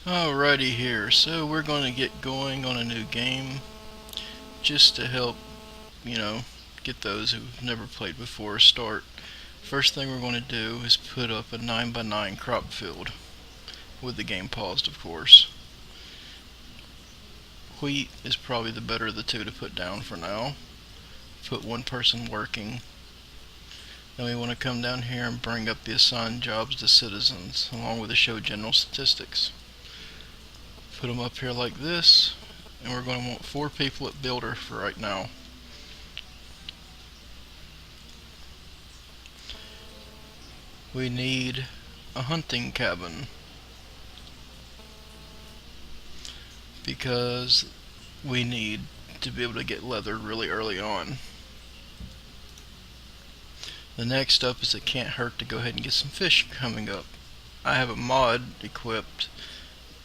Alrighty here, so we're going to get going on a new game just to help, you know, get those who've never played before start. First thing we're going to do is put up a 9x9 crop field, with the game paused of course. Wheat is probably the better of the two to put down for now. Put one person working. Then we want to come down here and bring up the assigned jobs to citizens, along with the show general statistics. Put them up here like this, and we're going to want 4 people at builder for right now. We need a hunting cabin because we need to be able to get leather really early on. The next up is it can't hurt to go ahead and get some fish coming up. I have a mod equipped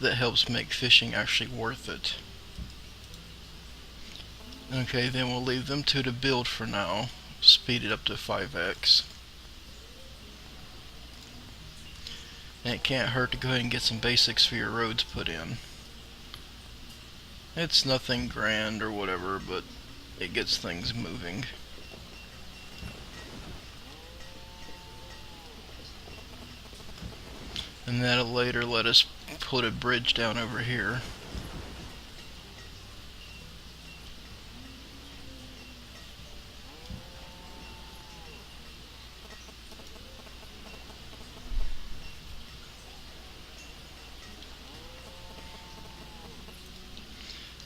that helps make fishing actually worth it. Okay, then we'll leave them 2 to build for now. Speed it up to 5x. And it can't hurt to go ahead and get some basics for your roads put in. It's nothing grand or whatever, but it gets things moving. And that'll later let us put a bridge down over here.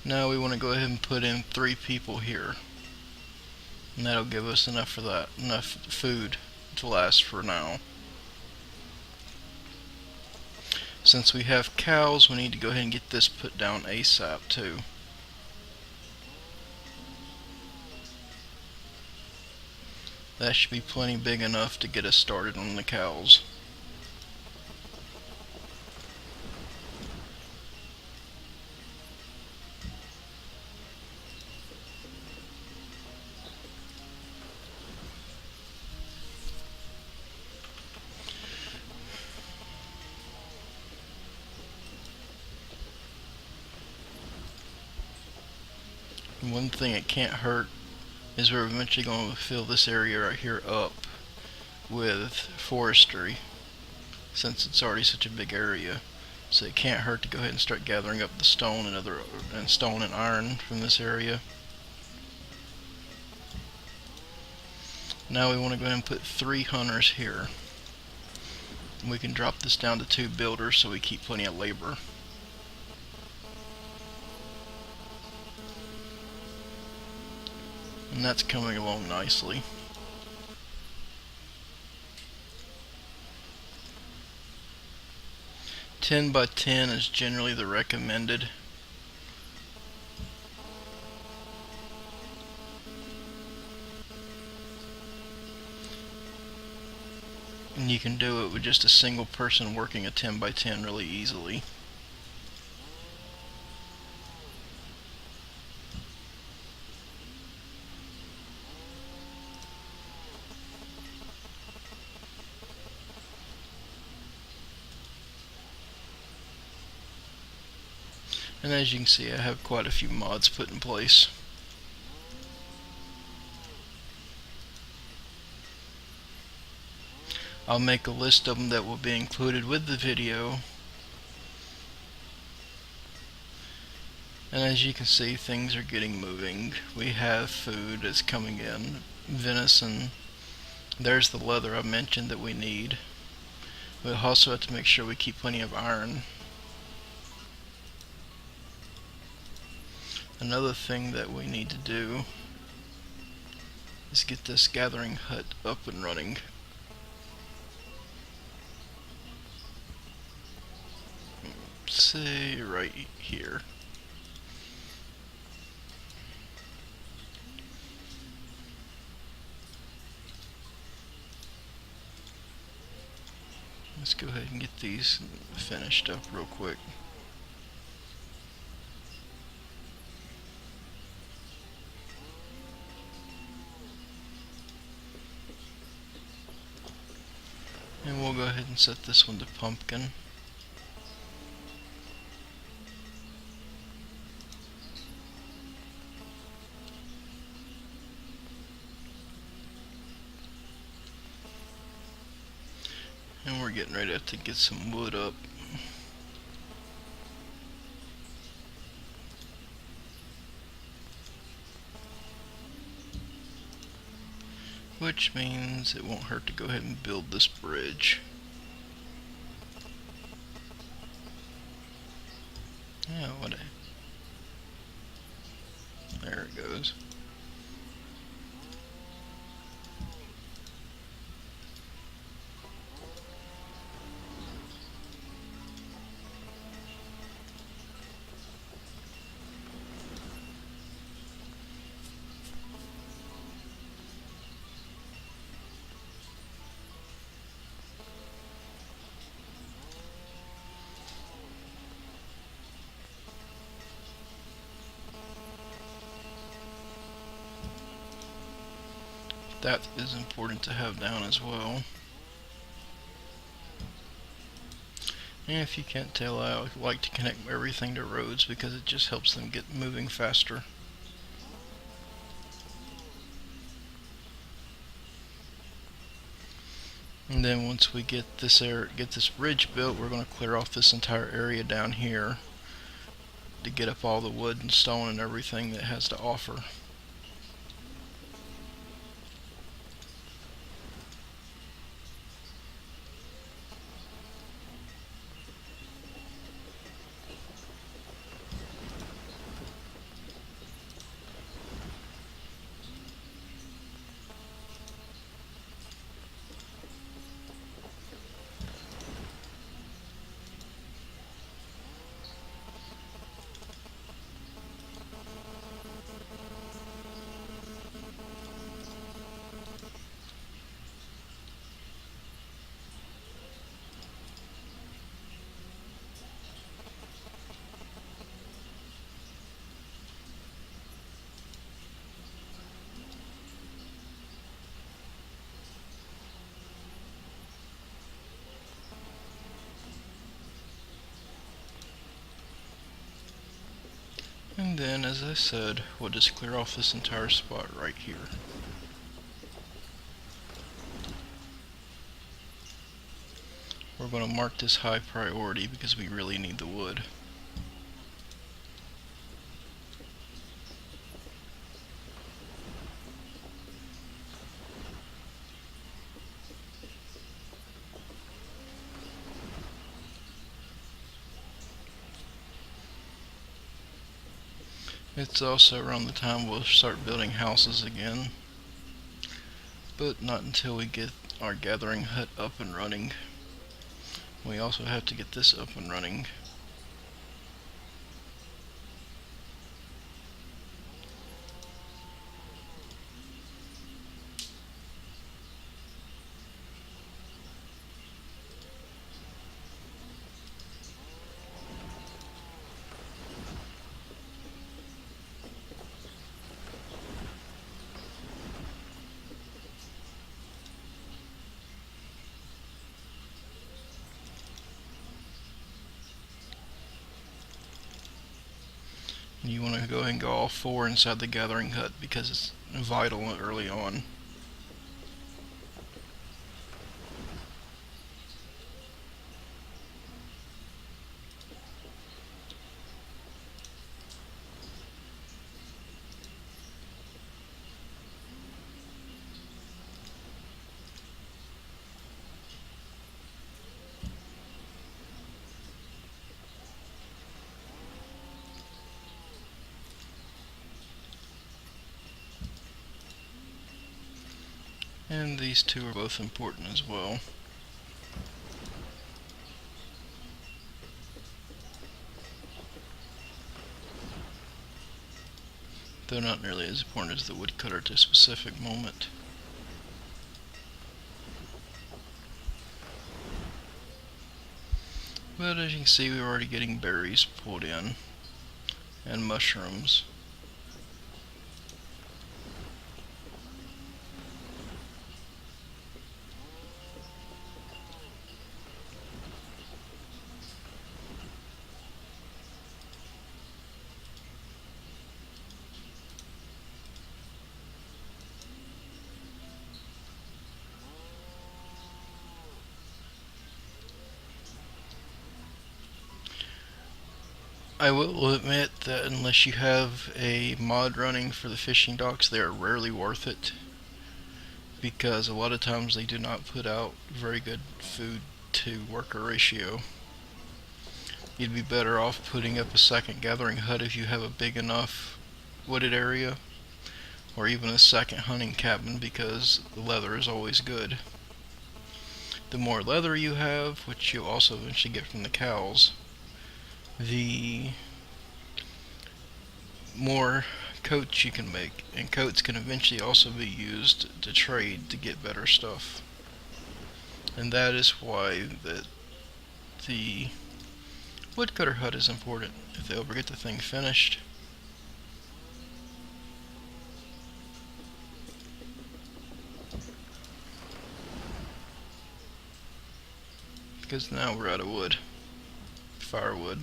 Now we want to go ahead and put in 3 people here. And that'll give us enough for that, enough food to last for now. Since we have cows, we need to go ahead and get this put down ASAP too. That should be plenty big enough to get us started on the cows. One thing it can't hurt is we're eventually going to fill this area right here up with forestry, since it's already such a big area. So it can't hurt to go ahead and start gathering up the stone and stone and iron from this area. Now we want to go ahead and put 3 hunters here. We can drop this down to 2 builders so we keep plenty of labor. And that's coming along nicely. "10 by 10 is generally the recommended. And you can do it with just a single person working a 10 by 10 really easily. And as you can see, I have quite a few mods put in place. I'll make a list of them that will be included with the video. And as you can see, things are getting moving. We have food that's coming in. Venison. There's the leather I mentioned that we need. We also have to make sure we keep plenty of iron. Another thing that we need to do is get this gathering hut up and running. Say right here. Let's go ahead and get these finished up real quick. And we'll go ahead and set this one to pumpkin. And we're getting ready to get some wood up. Which means it won't hurt to go ahead and build this bridge. Yeah, there it goes. That is important to have down as well. And if you can't tell, I like to connect everything to roads because it just helps them get moving faster. And then once we get this bridge built, we're going to clear off this entire area down here to get up all the wood and stone and everything that it has to offer. And then, as I said, we'll just clear off this entire spot right here. We're going to mark this high priority because we really need the wood. It's also around the time we'll start building houses again, but not until we get our gathering hut up and running. We also have to get this up and running. You want to go ahead and go all 4 inside the gathering hut because it's vital early on. And these 2 are both important as well. Though not nearly as important as the woodcutter at a specific moment. But as you can see, we're already getting berries pulled in, and mushrooms. I will admit that unless you have a mod running for the fishing docks, they are rarely worth it, because a lot of times they do not put out very good food to worker ratio. You'd be better off putting up a second gathering hut if you have a big enough wooded area, or even a second hunting cabin, because the leather is always good. The more leather you have, which you also eventually get from the cows, the more coats you can make, and coats can eventually also be used to trade to get better stuff. And that is why the woodcutter hut is important. If they ever get the thing finished, because now we're out of wood, firewood.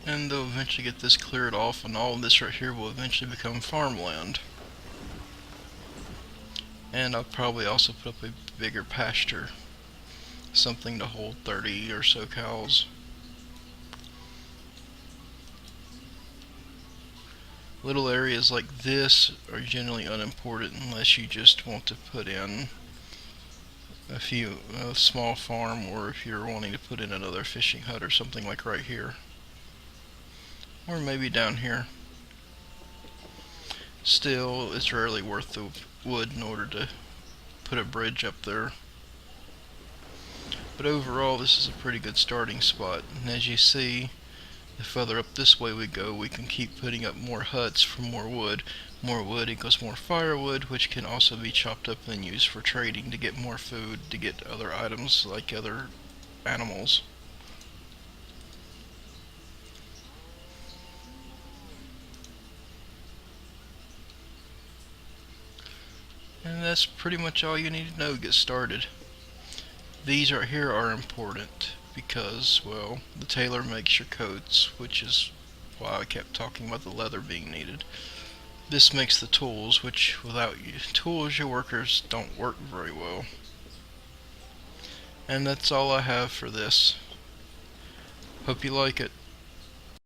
And they'll eventually get this cleared off, and all of this right here will eventually become farmland. And I'll probably also put up a bigger pasture, something to hold 30 or so cows. Little areas like this are generally unimportant unless you just want to put in a small farm, or if you're wanting to put in another fishing hut or something like right here, or maybe down here. Still, it's rarely worth the wood in order to put a bridge up there. But overall, this is a pretty good starting spot, and as you see, the further up this way we go, we can keep putting up more huts for more wood. More wood equals more firewood, which can also be chopped up and used for trading to get more food, to get other items like other animals. And that's pretty much all you need to know to get started. These right here are important because, well, the tailor makes your coats, which is why I kept talking about the leather being needed. This makes the tools, which without tools your workers don't work very well. And that's all I have for this. Hope you like it.